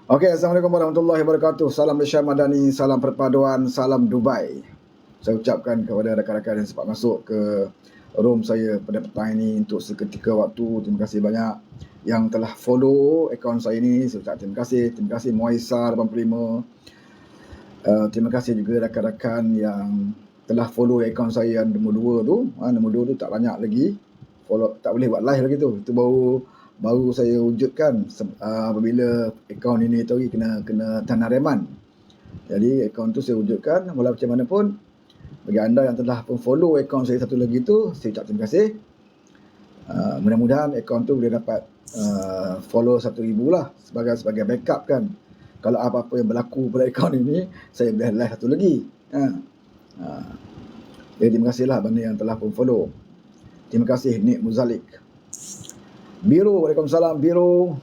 Okey, Assalamualaikum warahmatullahi wabarakatuh. Salam Malaysia Madani, salam perpaduan, salam Dubai. Saya ucapkan kepada rakan-rakan yang sempat masuk ke room saya pada petang ini untuk seketika waktu. Terima kasih banyak yang telah follow akaun saya ini. Saya ucap terima kasih. Terima kasih Moisa 85. Terima kasih juga rakan-rakan yang telah follow akaun saya yang nombor 2 tu. Nombor 2 tu tak banyak lagi. Follow, tak boleh buat live lagi tu. Itu baru saya wujudkan apabila akaun ini tu kena tanda reman. Jadi akaun tu saya wujudkan. Walau macam mana pun, bagi anda yang telah pun follow akaun saya satu lagi tu, saya ucap terima kasih. Mudah-mudahan akaun tu boleh dapat follow 1,000 lah sebagai backup kan. Kalau apa-apa yang berlaku pada akaun ini, saya boleh live satu lagi. Jadi terima kasihlah benda yang telah pun follow. Terima kasih Nik Muzalik. Biru, Waalaikumsalam Biru.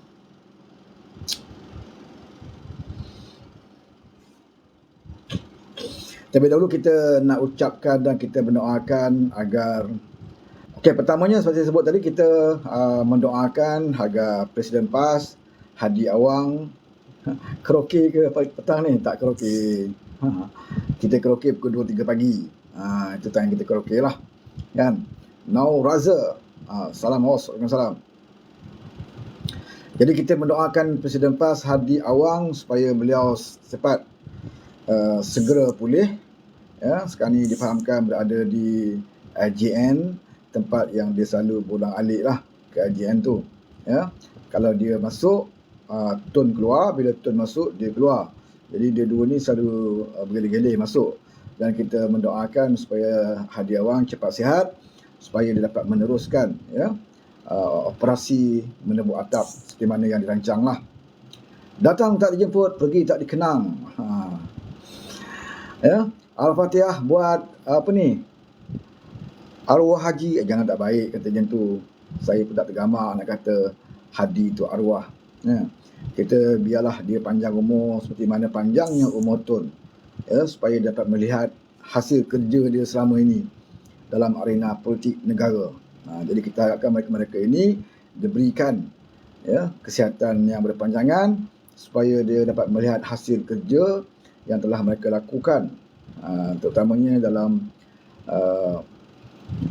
Terlebih dahulu kita nak ucapkan dan kita mendoakan agar pertamanya seperti saya sebut tadi, kita mendoakan agar Presiden PAS Hadi Awang karaoke ke petang ni? Tak karaoke. Kita karaoke pukul 2-3 pagi. Itu time kita karaoke lah. Kan? Now Raza. Salam host. Waalaikumsalam. Jadi kita mendoakan Presiden PAS Hadi Awang supaya beliau cepat segera pulih. Sekarang ni difahamkan berada di IJN, tempat yang dia selalu bolak-alik lah ke IJN tu. Kalau dia masuk, Tun keluar, bila Tun masuk, dia keluar. Jadi dia dua ni selalu bergelih-gelih masuk. Dan kita mendoakan supaya Hadi Awang cepat sihat, supaya dia dapat meneruskan operasi menebuk atap seperti mana yang dirancang lah. Datang tak dijemput, pergi tak dikenang. Al-Fatihah buat arwah haji. Jangan tak baik kata macam tu. Saya pun tak tergamar nak kata Hadi tu arwah. Kita biarlah dia panjang umur seperti mana panjangnya umur Tun, supaya dapat melihat hasil kerja dia selama ini dalam arena politik negara. Jadi kita harapkan mereka ini diberikan kesihatan yang berpanjangan supaya dia dapat melihat hasil kerja yang telah mereka lakukan, terutamanya dalam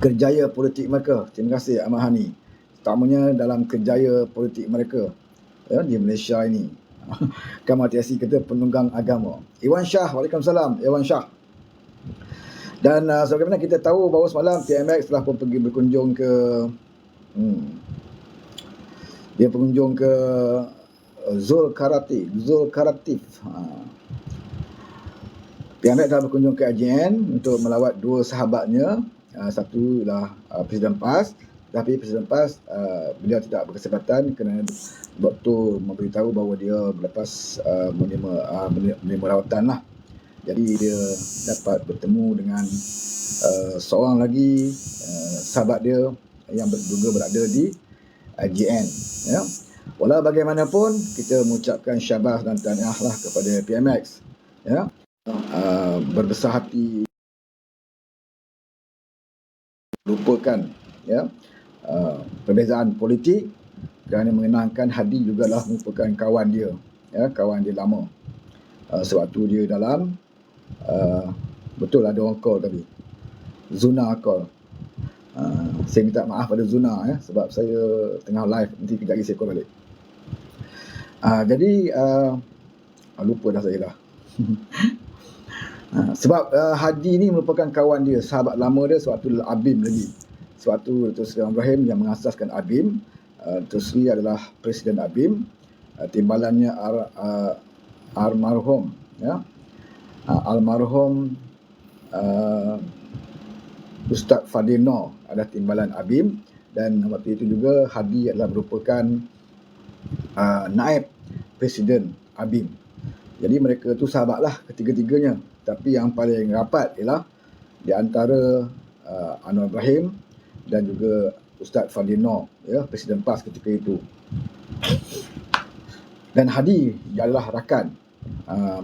kerjaya politik mereka. Terima kasih Ahmad Hani. Terutamanya dalam kerjaya politik mereka di Malaysia ini. Kamal Tiasi kata penunggang agama. Iwan Shah, Waalaikumsalam Iwan Shah. Dan sebagaimana kita tahu bahawa semalam PMX telah pun pergi berkunjung ke Zulkaratif. PMX telah berkunjung ke IJN untuk melawat dua sahabatnya. Satu ialah Presiden PAS, tapi Presiden PAS beliau tidak berkesempatan kerana doktor memberitahu bahawa dia berlepas menerima rawatan lah. Jadi dia dapat bertemu dengan seorang lagi sahabat dia yang juga berada di IJN. Walau bagaimanapun, kita mengucapkan syabas dan tahniahlah kepada PMX. Berbesar hati lupakan perbezaan politik kerana mengenangkan Hadi jugalah merupakan kawan dia, kawan dia lama. Sebab tu dia dalam betul ada orang call tadi, Zuna call. Saya minta maaf pada Zuna sebab saya tengah live, nanti kejap lagi saya call balik. Jadi lupa dah saya dah. Sebab Hadi ni merupakan kawan dia, sahabat lama dia. Sebab tu ABIM lagi. Sebab tu Datuk Seri Ibrahim yang mengasaskan ABIM. Datuk Seri adalah Presiden ABIM. Timbalannya almarhum Ustaz Fadil Noor adalah timbalan ABIM. Dan waktu itu juga Hadi adalah merupakan naib Presiden ABIM. Jadi mereka tu sahabat lah ketiga-tiganya. Tapi yang paling rapat ialah di antara Anwar Ibrahim dan juga Ustaz Fadil Noor, Presiden PAS ketika itu. Dan Hadi adalah rakan,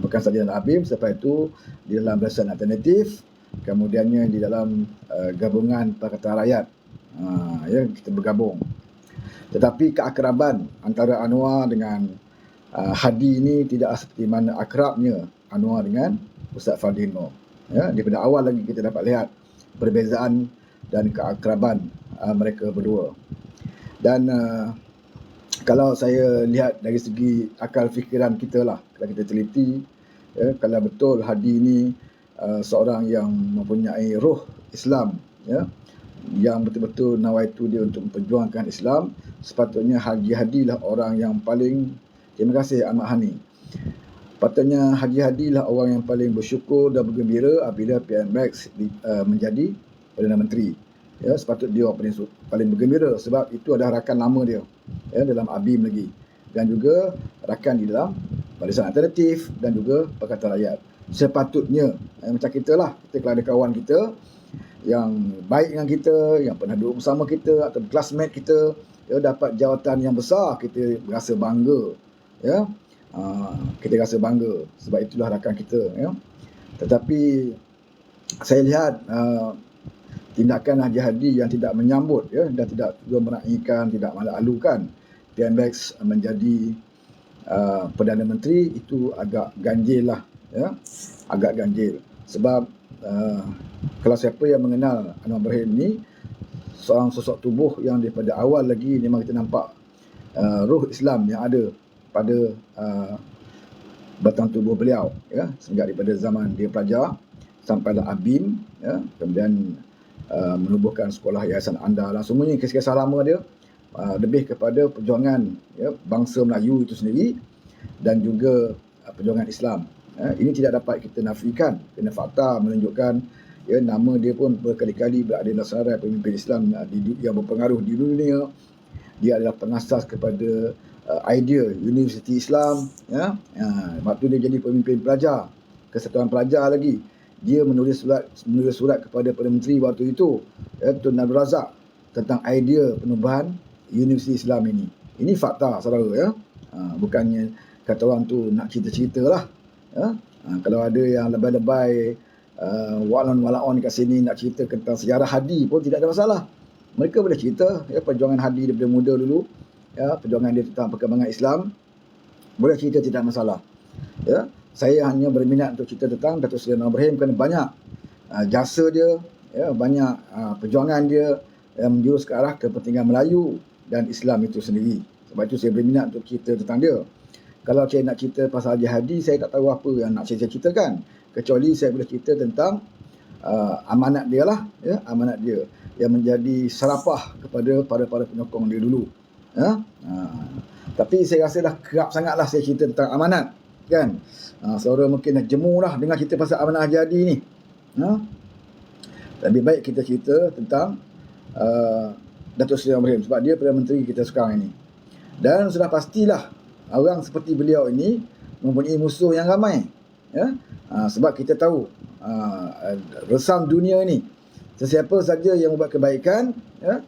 bukan sahaja dalam ABIM, selepas itu di dalam Barisan Alternatif, kemudiannya di dalam gabungan Pakatan Rakyat. Kita bergabung. Tetapi keakraban antara Anwar dengan Hadi ini tidak seperti mana akrabnya Anwar dengan Ustaz Fadil Noor. Ya, daripada awal lagi kita dapat lihat perbezaan dan keakraban mereka berdua. Dan kalau saya lihat dari segi akal fikiran kita lah, kalau kita teliti, ya, kalau betul Hadi ini seorang yang mempunyai roh Islam, ya, yang betul-betul nawaitu dia untuk memperjuangkan Islam, sepatutnya Haji Hadi lah orang yang paling, terima kasih Ahmad Hani, patutnya Haji Hadi lah orang yang paling bersyukur dan bergembira apabila PNMAX menjadi Perdana Menteri. Ya, sepatutnya dia paling bergembira sebab itu adalah rakan lama dia, ya, dalam ABIM lagi, dan juga rakan di dalam Barisan Alternatif dan juga Pakatan Rakyat. Sepatutnya macam kita lah, kita kalau ada kawan kita yang baik dengan kita, yang pernah duduk bersama kita atau classmate kita, ya, dapat jawatan yang besar, kita rasa bangga, ya. Kita rasa bangga sebab itulah rakan kita, ya. Tetapi saya lihat tindakan Haji Hadi yang tidak menyambut, ya, dan tidak juga menaikkan, tidak malu-alukan PNMAX menjadi Perdana Menteri, itu agak ganjil lah, ya, agak ganjil. Sebab kalau siapa yang mengenal Anwar Ibrahim ni, seorang sosok tubuh yang daripada awal lagi memang kita nampak roh Islam yang ada pada batang tubuh beliau, ya, sejak daripada zaman dia pelajar sampailah ABIM, ya, kemudian menubuhkan sekolah Yayasan Anda dan semuanya kisah-kisah lama dia lebih kepada perjuangan, ya, bangsa Melayu itu sendiri dan juga perjuangan Islam. Ini tidak dapat kita nafikan kerana fakta menunjukkan, ya, nama dia pun berkali-kali berada dalam senarai pemimpin Islam yang berpengaruh di dunia. Dia adalah pengasas kepada idea Universiti Islam, ya. Waktu dia jadi pemimpin pelajar, Kesatuan Pelajar lagi, dia menulis surat kepada Perdana Menteri waktu itu, Tun Abdul Razak, tentang idea penubuhan Universiti Islam ini. Ini fakta, saudara, ya. Bukannya kata orang tu nak cerita-cerita lah, ya. Kalau ada yang lebay-lebay walon-walon kat sini nak cerita tentang sejarah Hadi pun tidak ada masalah. Mereka boleh cerita, ya, perjuangan Hadi daripada muda dulu, ya, perjuangan dia tentang perkembangan Islam, boleh cerita, tidak masalah, ya. Saya hanya berminat untuk cerita tentang Datuk Seri Anwar Ibrahim kerana banyak jasa dia, ya, banyak perjuangan dia yang menjurus ke arah kepentingan Melayu dan Islam itu sendiri. Sebab itu saya berminat untuk cerita tentang dia. Kalau saya nak cerita pasal Haji Hadi, saya tak tahu apa yang nak saya ceritakan, kecuali saya boleh cerita tentang amanat dia lah, ya, amanat dia yang menjadi serapah kepada para penyokong dia dulu, ya. Tapi saya rasa dah kerap sangatlah saya cerita tentang amanat, kan. Saudara mungkin dah jemu lah dengar cerita pasal amanat Haji Hadi ni, ya. Lebih baik kita cerita tentang Datuk Seri Anwar Ibrahim sebab dia Perdana Menteri kita sekarang ini. Dan sudah pastilah orang seperti beliau ini mempunyai musuh yang ramai, ya. Sebab kita tahu resam dunia ini, sesiapa saja yang membuat kebaikan, ya,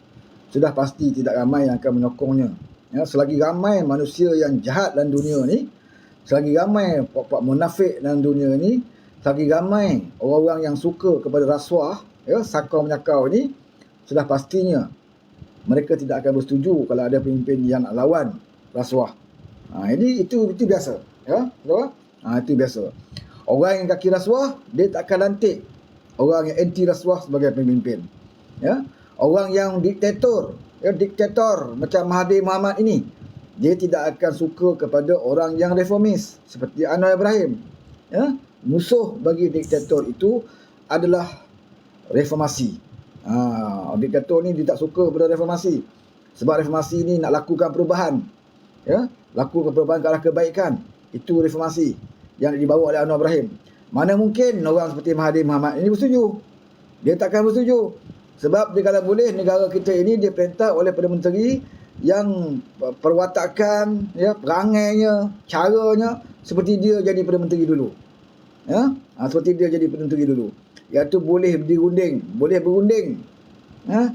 sudah pasti tidak ramai yang akan menyokongnya, ya. Selagi ramai manusia yang jahat dalam dunia ni, selagi ramai puak-puak munafik dalam dunia ni, selagi ramai orang-orang yang suka kepada rasuah, ya, sakau menyakau ni, sudah pastinya mereka tidak akan bersetuju kalau ada pemimpin yang nak lawan rasuah. Ini itu biasa, ya, betul? Itu biasa. Orang yang kaki rasuah, dia tak akan lantik orang yang anti rasuah sebagai pemimpin, ya. Orang yang diktator, ya, diktator macam Mahathir Mohamad ini, dia tidak akan suka kepada orang yang reformis seperti Anwar Ibrahim, ya. Musuh bagi diktator itu adalah reformasi. Diktator ni dia tak suka pada reformasi sebab reformasi ni nak lakukan perubahan, ya, lakukan perubahan ke arah kebaikan. Itu reformasi yang dibawa oleh Anwar Ibrahim. Mana mungkin orang seperti Mahathir Mohamad ini bersetuju? Dia takkan bersetuju. Sebab dia kalau boleh negara kita ini dia perintah oleh Perdana Menteri yang perwatakan, ya, perangainya, caranya seperti dia jadi Perdana Menteri dulu, ya. Seperti dia jadi Perdana Menteri dulu, iaitu boleh dirunding, boleh berunding, ya.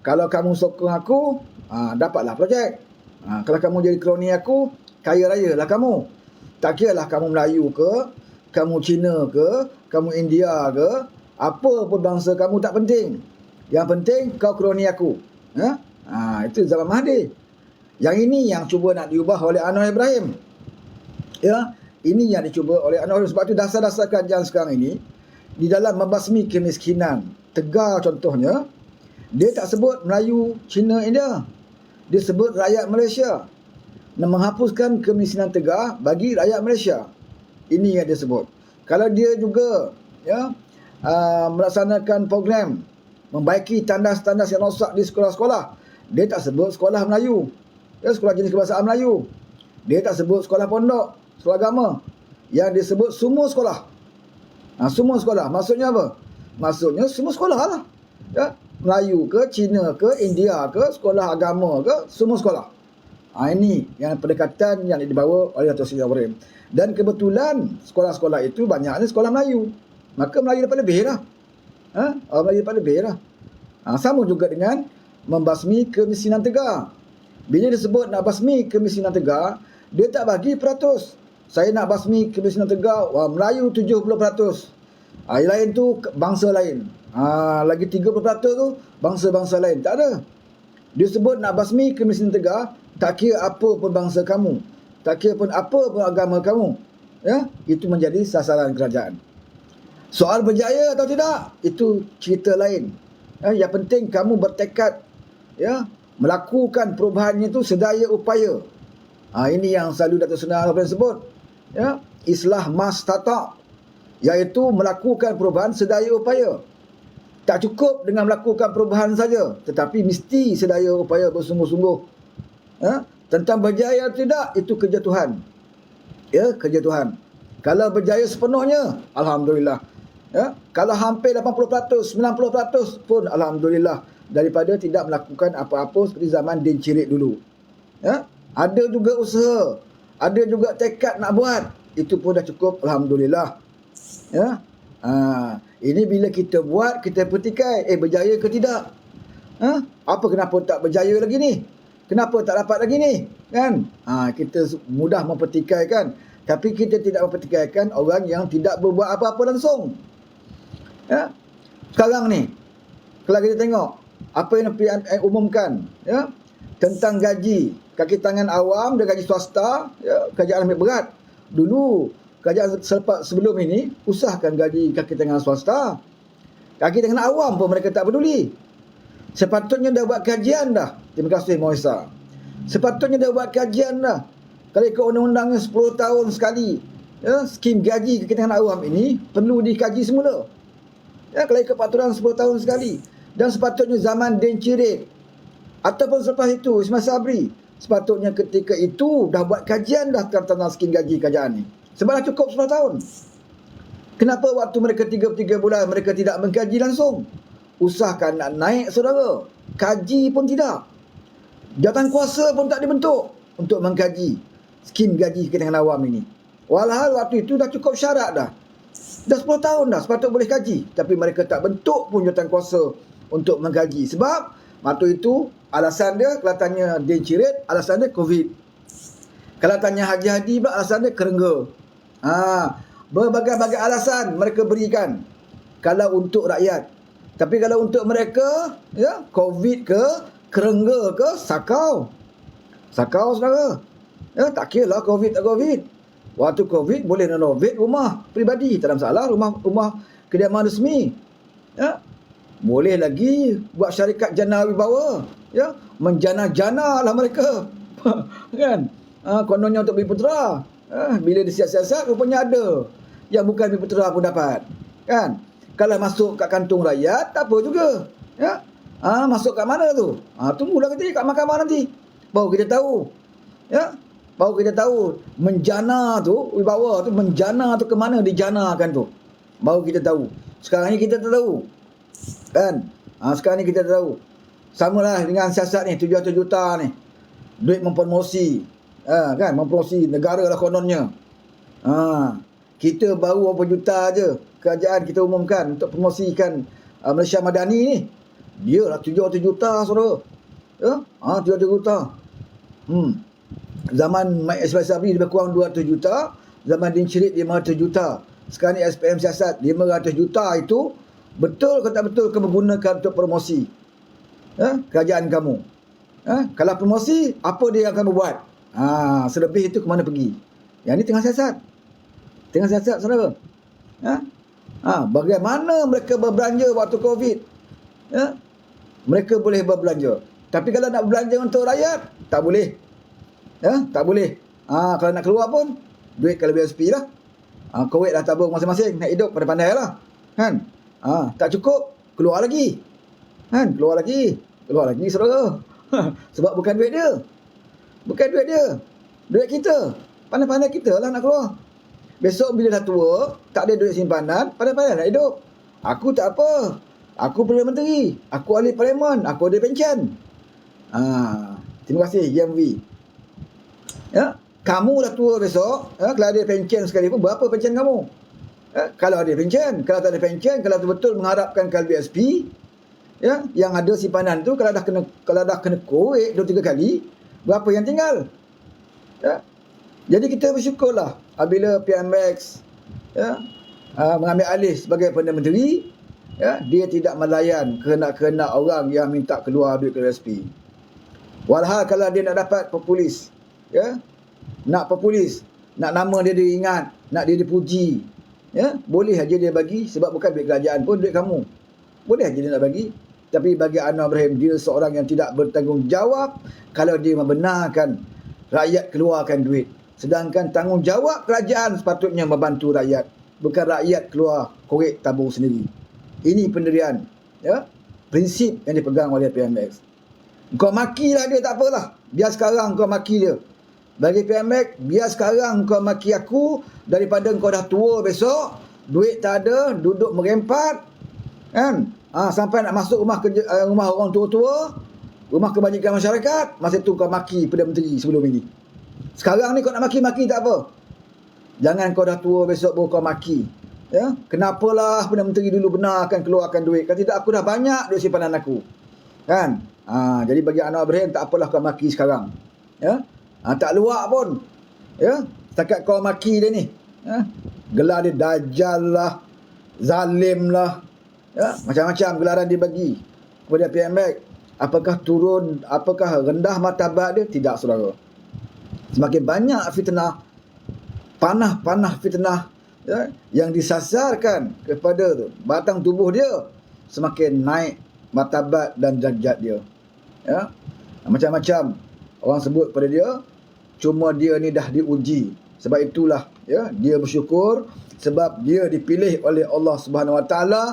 Kalau kamu sokong aku, dapatlah projek. Kalau kamu jadi kroni aku, kaya raya lah kamu. Tak kira lah kamu Melayu ke, kamu Cina ke, kamu India ke, apa pun bangsa kamu tak penting. Yang penting kau kroni aku, ya. Itu zaman Mahathir. Yang ini yang cuba nak diubah oleh Anwar Ibrahim. Ya, ini yang dicuba oleh Anwar Ibrahim. Sebab tu dasar-dasar kajian sekarang ini di dalam membasmi kemiskinan. Tegar contohnya, dia tak sebut Melayu, Cina, India. Dia sebut rakyat Malaysia. Dan menghapuskan kemiskinan tegar bagi rakyat Malaysia. Ini yang dia sebut. Kalau dia juga melaksanakan program membaiki tandas-tandas yang rosak di sekolah-sekolah, dia tak sebut sekolah Melayu, sekolah jenis kebahasaan Melayu. Dia tak sebut sekolah pondok, sekolah agama. Yang dia sebut semua sekolah. Semua sekolah. Maksudnya apa? Maksudnya semua sekolah lah. Ya? Melayu ke, Cina ke, India ke, sekolah agama ke, semua sekolah. Ini yang pendekatan yang dibawa oleh Dato' Seri Anwar Ibrahim. Dan kebetulan sekolah-sekolah itu banyaknya sekolah Melayu. Maka Melayu dapat lebih lah. Orang Melayu dapat lebih lah. Sama juga dengan membasmi kemiskinan tegar. Bila disebut nak basmi kemiskinan tegar, dia tak bagi peratus. Saya nak basmi kemiskinan tegar, Melayu 70%. Yang lain tu bangsa lain. Lagi 30% tu bangsa-bangsa lain. Tak ada. Dia sebut nak basmi kemiskinan tegar, tak kira apa pun bangsa kamu, tak kira pun apa pun agama kamu. Ya, itu menjadi sasaran kerajaan. Soal berjaya atau tidak, itu cerita lain. Yang penting kamu bertekad melakukan perubahan itu sedaya upaya. Ini yang selalu Dato' Seri Anwar Ibrahim sebut. Islah mastata', iaitu melakukan perubahan sedaya upaya. Tak cukup dengan melakukan perubahan saja, tetapi mesti sedaya upaya bersungguh-sungguh. Tentang berjaya atau tidak, itu kerja Tuhan. Kerja Tuhan. Kalau berjaya sepenuhnya, alhamdulillah. Kalau hampir 80%, 90% pun alhamdulillah, daripada tidak melakukan apa-apa seperti zaman Din Cirit dulu. Ada juga usaha, ada juga tekad nak buat, itu pun dah cukup alhamdulillah. Ini bila kita buat, kita petikai, berjaya ke tidak? Apa kenapa tak berjaya lagi ni? Kenapa tak dapat lagi ni? Kan? Kita mudah mempertikaikan, tapi kita tidak mempertikaikan orang yang tidak berbuat apa-apa langsung. Sekarang ni, kalau kita tengok apa yang PNM umumkan tentang gaji kaki tangan awam dan gaji swasta, kerajaan ambil berat. Dulu kerajaan sebelum ini usahkan gaji kaki tangan swasta. Kaki tangan awam pun mereka tak peduli. Sepatutnya dah buat kajian dah. Terima kasih Moisa. Sepatutnya dah buat kajian dah. Kalau ikut undang-undangnya 10 tahun sekali, skim gaji kaki tangan awam ini perlu dikaji semula. Kalau ikut peraturan 10 tahun sekali. Dan sepatutnya zaman Din Cirit ataupun selepas itu Ismail Sabri, sepatutnya ketika itu dah buat kajian dah tentang skim gaji kerajaan ni. Sebab dah cukup 10 tahun. Kenapa waktu mereka 3 bulan mereka tidak mengkaji langsung? Usahakan nak naik saudara, kaji pun tidak. Jawatan kuasa pun tak dibentuk untuk mengkaji skim gaji kaki tangan awam ini. Walhal waktu itu dah cukup syarat dah. Dah 10 tahun dah sepatut boleh kaji, tapi mereka tak bentuk pun jawatan kuasa untuk mengkaji. Sebab waktu itu alasan dia, kalau tanya Din Cirit, alasan dia COVID. Kalau tanya Haji Hadi pula, alasan dia kerengga. Berbagai-bagai alasan mereka berikan kalau untuk rakyat. Tapi kalau untuk mereka, COVID ke, kerengga ke, sakau. Sakau saudara. Tak kira lah COVID tak COVID. Waktu COVID boleh renovate rumah peribadi, tak ada masalah. Rumah kediaman resmi. Boleh lagi buat syarikat jana wibawa. Menjana-jana lah mereka. Kan? Kononnya untuk Biputera. Bila disiasat-siasat, rupanya ada yang bukan Biputera pun dapat. Kan? Kalau masuk kat kantung rakyat, tak apa juga. Masuk kat mana tu? Tunggulah kita kat mahkamah nanti. Baru kita tahu. Baru kita tahu menjana tu, wibawa tu, menjana tu ke mana dijanakan tu. Baru kita tahu. Sekarang ni kita tak tahu. Kan? Sekarang ni kita tak tahu. Samalah dengan siasat ni, 700 juta ni. Duit mempromosi. Kan? Mempromosi negara lah kononnya. Kita baru berapa juta aja kerajaan kita umumkan untuk promosikan Malaysia Madani ni. Dia lah 700 juta saudara. 700 juta. Zaman Ismail Sabri lebih kurang 200 juta. Zaman Din Cirit 500 juta. Sekarang ni SPM siasat 500 juta itu. Betul ke tak betul kamu gunakan untuk promosi kerajaan kamu? Kalau promosi, apa dia akan berbuat? Selebih itu ke mana pergi? Yang ini tengah siasat. Tengah siasat, saudara. Bagaimana mereka berbelanja waktu Covid? Mereka boleh berbelanja. Tapi kalau nak berbelanja untuk rakyat, tak boleh. Tak boleh. Kalau nak keluar pun, duit kalau BSP lah. Kuwait dah tabung masing-masing. Nak hidup pada pandai lah. Kan? Tak cukup, keluar lagi. Kan? Keluar lagi, saudara. Sebab bukan duit dia. Bukan duit dia. Duit kita. Pandai-pandai kita lah nak keluar. Besok bila dah tua, tak ada duit simpanan, pandai-pandai nak hidup. Aku tak apa. Aku Perdana Menteri. Aku ahli parlimen. Aku ada pencen. Terima kasih, YMV. Kamu dah tua besok. Kalau ada pencen sekali pun, berapa pencen kamu? Kalau ada pencen. Kalau tak ada pencen, kalau betul mengharapkan ke BSP, yang ada simpanan tu, kalau dah kena korek 2-3 kali, berapa yang tinggal? Jadi kita bersyukurlah apabila PMX mengambil alih sebagai Perdana Menteri, dia tidak melayan kehendak-kehendak orang yang minta keluar duit ke BSP. Walhal kalau dia nak dapat populis, nak populis, nak nama dia diingat, nak dia dipuji, boleh aja dia bagi, sebab bukan duit kerajaan pun, duit kamu. Boleh aja dia nak bagi. Tapi bagi Anwar Ibrahim, dia seorang yang tidak bertanggungjawab kalau dia membenarkan rakyat keluarkan duit. Sedangkan tanggungjawab kerajaan sepatutnya membantu rakyat, bukan rakyat keluar korek tabung sendiri. Ini pendirian, prinsip yang dipegang oleh PMX. Kau makilah dia, tak apalah. Biar sekarang kau maki dia. Bagi PMX, biar sekarang kau maki aku, daripada kau dah tua besok, duit tak ada, duduk merempat, kan? Sampai nak masuk rumah orang tua-tua, rumah kebajikan masyarakat, masa tu kau maki Perdana Menteri sebelum ini. Sekarang ni kau nak maki-maki tak apa. Jangan kau dah tua besok baru kau maki. Kenapalah Perdana Menteri dulu benarkan keluarkan duit? Kalau tidak, aku dah banyak duit simpanan aku. Kan? Jadi bagi Anwar Ibrahim, tak apalah kau maki sekarang. Tak luak pun. Setakat kau maki dia ni. Gelar dia Dajjal lah, Zalim lah. Macam-macam gelaran dibagi kepada PMX. Apakah turun, apakah rendah martabat dia? Tidak, saudara. Semakin banyak fitnah, panah-panah fitnah yang disasarkan kepada batang tubuh dia, semakin naik martabat dan derajat dia. Macam-macam orang sebut pada dia, cuma dia ni dah diuji. Sebab itulah dia bersyukur sebab dia dipilih oleh Allah Subhanahu Wa Taala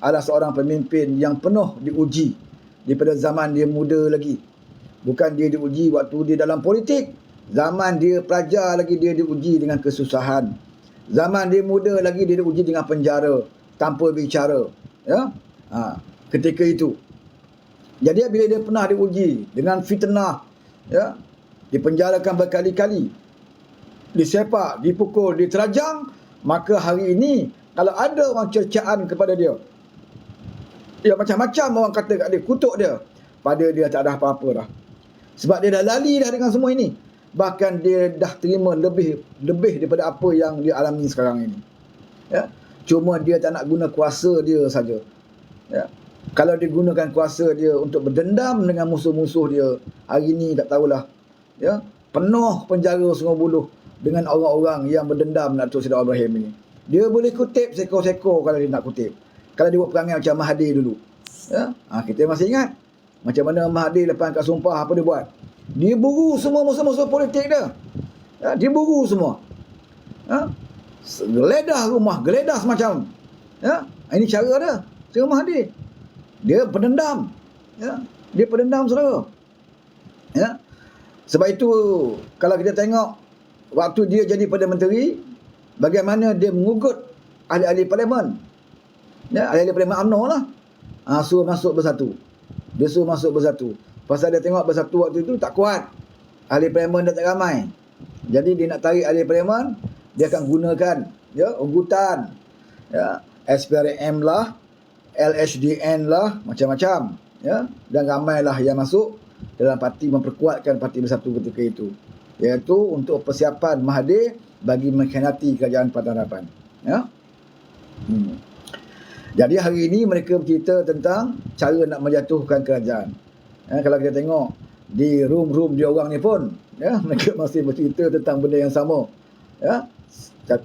adalah seorang pemimpin yang penuh diuji daripada zaman dia muda lagi. Bukan dia diuji waktu dia dalam politik. Zaman dia pelajar lagi dia diuji dengan kesusahan. Zaman dia muda lagi dia diuji dengan penjara tanpa bicara. Ketika itu. Jadi bila dia pernah diuji dengan fitnah, dipenjarakan berkali-kali, disepak, dipukul, diterajang, maka hari ini kalau ada orang cercaan kepada dia, macam-macam orang kata kat dia, kutuk dia, pada dia tak ada apa-apa dah. Sebab dia dah lali dah dengan semua ini. Bahkan dia dah terima lebih daripada apa yang dia alami sekarang ini. Cuma dia tak nak guna kuasa dia saja. Kalau dia gunakan kuasa dia untuk berdendam dengan musuh-musuh dia, hari ini tak tahulah. Penuh penjara Sungai Buloh dengan orang-orang yang berdendam nak Datuk Seri Ibrahim ini. Dia boleh kutip seko-seko kalau dia nak kutip. Kalau dia buat perangai macam Mahathir dulu. Kita masih ingat macam mana Mahathir lepas kat sumpah, apa dia buat? Dia buru semua musuh-musuh politik dia. Dia buru semua. Geledah rumah, geledah semacam. Ini cara dia. Cara Mahathir. Dia pendendam. Dia pendendam, saudara. Sebab itu kalau kita tengok waktu dia jadi Perdana Menteri, bagaimana dia mengugut ahli-ahli parlimen. Ahli-ahli parlimen UMNO lah. Suruh masuk bersatu. Dia suruh masuk bersatu. Pasal dia tengok bersatu waktu itu tak kuat. Ahli parlimen dah tak ramai. Jadi dia nak tarik ahli parlimen, dia akan gunakan ugutan, SPRM lah, LHDN lah, macam-macam. Dan ramailah yang masuk dalam parti, memperkuatkan parti bersatu ketika itu. Iaitu untuk persiapan Mahathir bagi mengkhianati kerajaan Pakatan Harapan. Jadi hari ini mereka bercerita tentang cara nak menjatuhkan kerajaan. Kalau kita tengok di room-room dia orang ni pun, ya, mereka masih bercerita tentang benda yang sama, ya.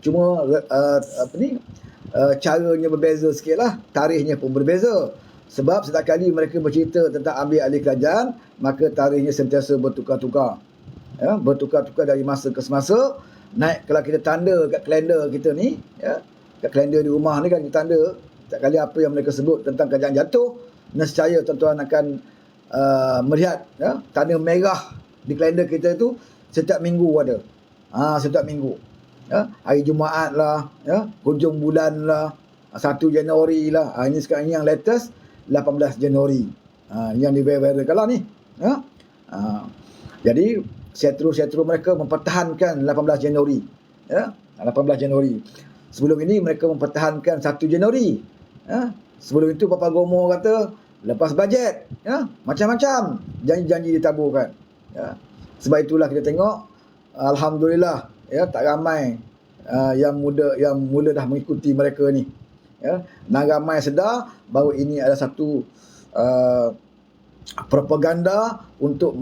Cuma caranya berbeza sikit lah, tarikhnya pun berbeza. Sebab setiap kali mereka bercerita tentang ambil alih kerajaan, maka tarikhnya sentiasa bertukar-tukar, ya, bertukar-tukar dari masa ke semasa. Naik, kalau kita tanda kat kalender kita ni, ya, kat kalender di rumah ni kan kita tanda setiap kali apa yang mereka sebut tentang kerajaan jatuh, nescaya tuan-tuan akan melihat, ya, tanda merah di kalender kita tu setiap minggu ada. Setiap minggu, ya, hari Jumaat lah, ya, hujung bulan lah, 1 Januari lah. Ini sekarang ini yang latest 18 Januari. Yang di viral kalau ni, ya. Jadi setru-setru mereka mempertahankan 18 Januari, ya, 18 Januari. Sebelum ini mereka mempertahankan 1 Januari, ya. Sebelum itu Papa Gomo kata lepas bajet, ya, macam-macam janji-janji ditaburkan, ya. Sebab itulah kita tengok, alhamdulillah, ya, tak ramai yang mula dah mengikuti mereka ni, ya. Dan ramai sedar bahawa ini adalah satu propaganda untuk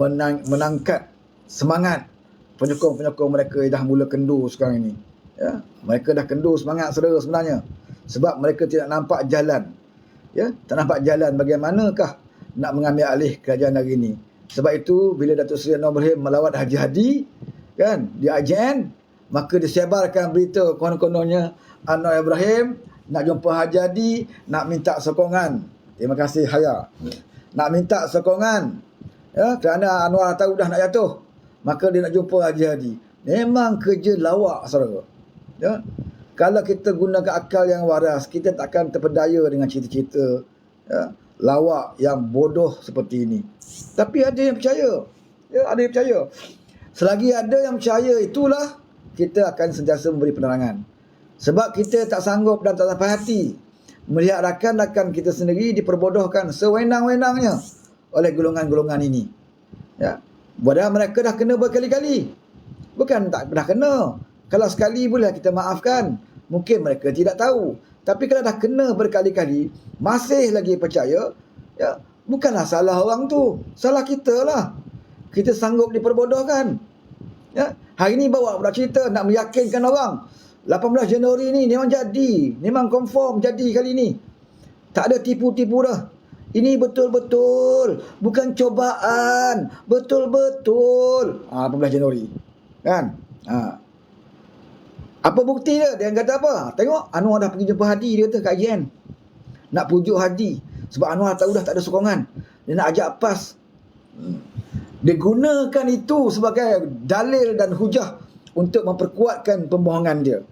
menangkat semangat penyokong-penyokong mereka yang dah mula kendur sekarang ini, ya. Mereka dah kendur semangat saudara sebenarnya, sebab mereka tidak nampak jalan, ya, tak nampak jalan bagaimanakah nak mengambil alih kerajaan hari ini. Sebab itu bila Datuk Seri Anwar Ibrahim melawat Haji Hadi, kan, di IJN, maka disebarkan berita konon-kononnya Anwar Ibrahim nak jumpa Haji Hadi, nak minta sokongan. Terima kasih Haya. Nak minta sokongan, ya, kerana Anwar tahu dah nak jatuh, maka dia nak jumpa Haji Hadi. Memang kerja lawak saudara, ya. Kalau kita gunakan akal yang waras, kita takkan terpedaya dengan cerita-cerita, ya, lawak yang bodoh seperti ini. Tapi ada yang percaya, ya, ada yang percaya. Selagi ada yang percaya, itulah kita akan sentiasa memberi penerangan. Sebab kita tak sanggup dan tak sampai hati melihat rakan-rakan kita sendiri diperbodohkan sewenang-wenangnya oleh golongan-golongan ini, ya. Padahal mereka dah kena berkali-kali. Bukan tak dah kena. Kalau sekali boleh kita maafkan. Mungkin mereka tidak tahu. Tapi kalau dah kena berkali-kali, masih lagi percaya, ya, bukanlah salah orang tu, salah kita lah. Kita sanggup diperbodohkan, ya. Hari ni bawa pula cerita nak meyakinkan orang 18 Januari ni memang jadi, memang confirm jadi kali ni. Tak ada tipu-tipu dah. Ini betul-betul, bukan cobaan, betul-betul 18 Januari, kan. Apa bukti dia? Dia kata apa? Tengok, Anwar dah pergi jumpa Hadi, dia kata kat IJN. Nak pujuk Hadi. Sebab Anwar tahu dah tak ada sokongan. Dia nak ajak PAS. Dia gunakan itu sebagai dalil dan hujah untuk memperkuatkan pembohongan dia.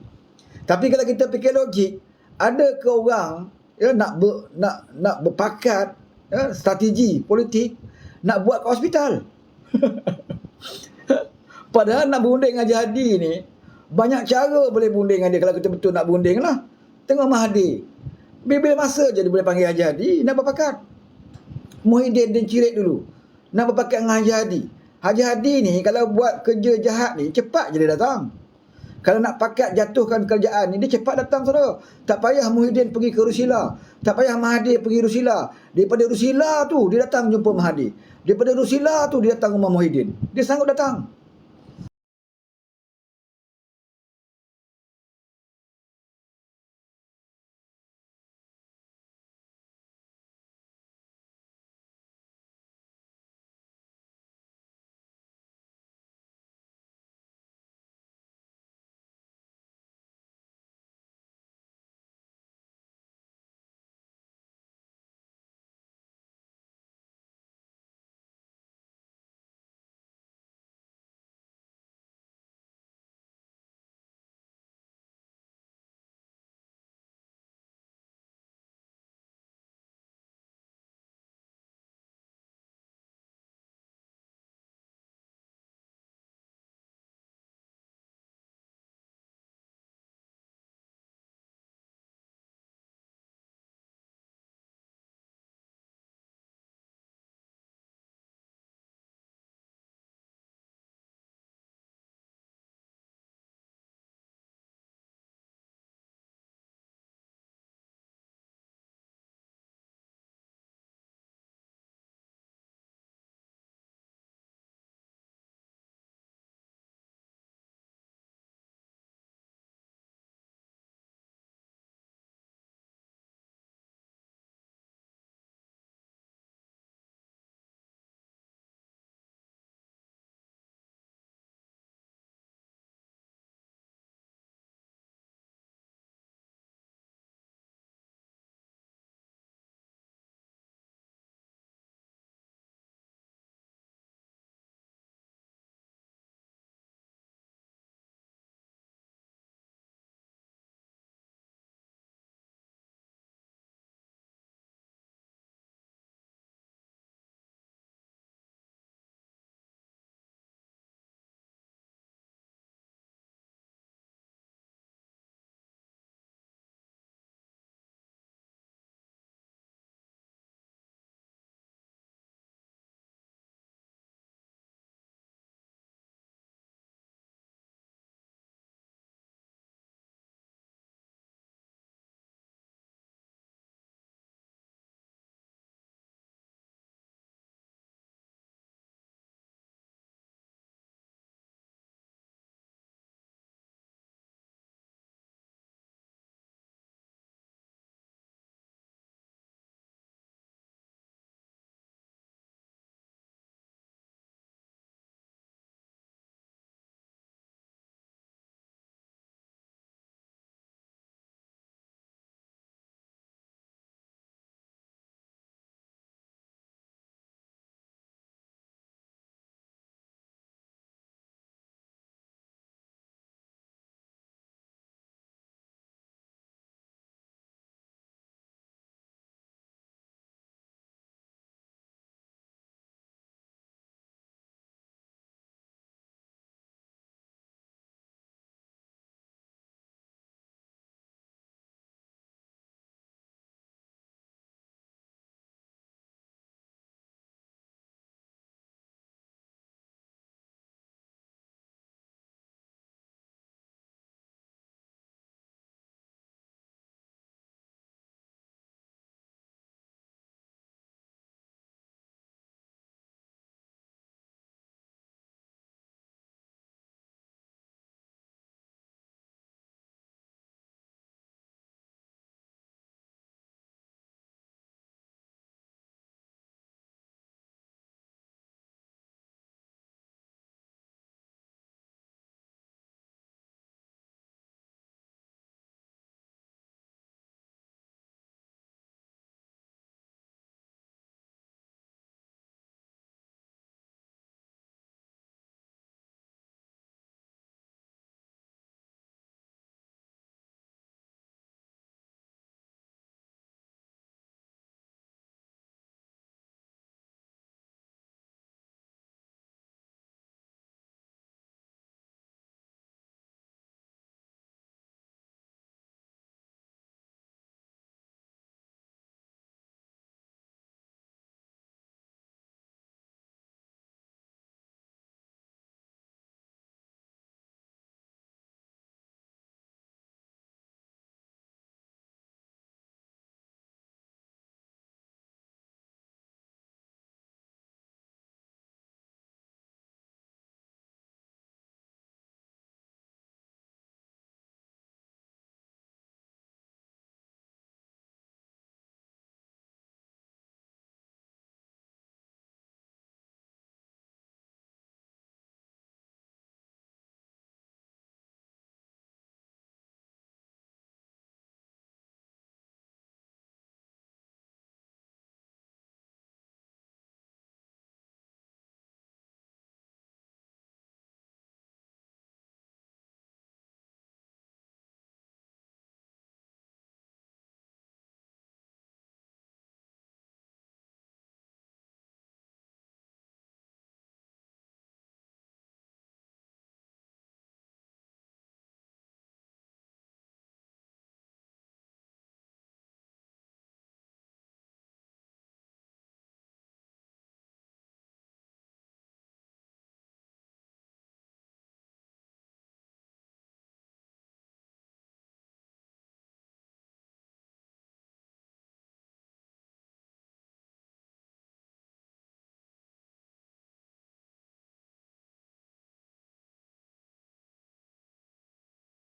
Tapi kalau kita fikir logik, ada ke orang, ya, nak berpakat, ya, strategi politik, nak buat ke hospital. Padahal nak berunding dengan Haji Hadi ni, banyak cara boleh berunding dengan dia. Kalau kita betul nak berunding lah, tengok Mahathir. Bila masa je dia boleh panggil Haji Hadi nak berpakat. Muhyiddin dan Cirit dulu nak berpakat dengan Haji Hadi. Haji Hadi ni kalau buat kerja jahat ni, cepat je dia datang. Kalau nak pakat jatuhkan kerajaan ni, dia cepat datang saudara. Tak payah Muhyiddin pergi ke Rusila, tak payah Mahathir pergi Rusila. Daripada Rusila tu dia datang jumpa Mahathir. Daripada Rusila tu dia datang rumah Muhyiddin. Dia sanggup datang.